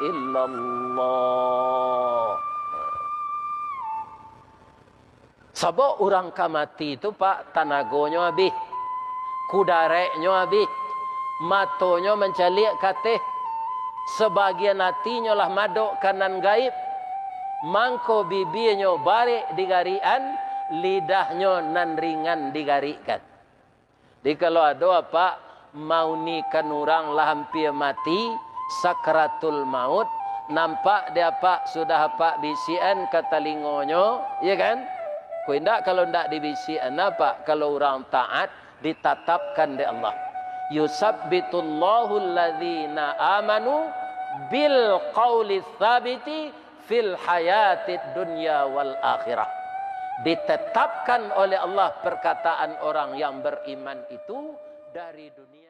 illallah. Sebab orang kamati itu Pak, tanagonya habis, kudareknya habis, matonya mencalik katih, sebagian hatinya lah madok kanan gaib, mangko bibirnya balik digarian, lidahnya nan ringan digarikan. Jadi kalau ada apa mau nikan orang lah hampir mati, sakratul maut, nampak dia pak sudah apa bisian ke telingonya, ya kan? Kuindak kalau ndak dibisian apa? Kalau orang taat ditatapkan di Allah. Yusabbitullahu alladzina amanu bil qawli tsabiti fil hayatid dunya wal akhirah. Ditetapkan oleh Allah perkataan orang yang beriman itu dari dunia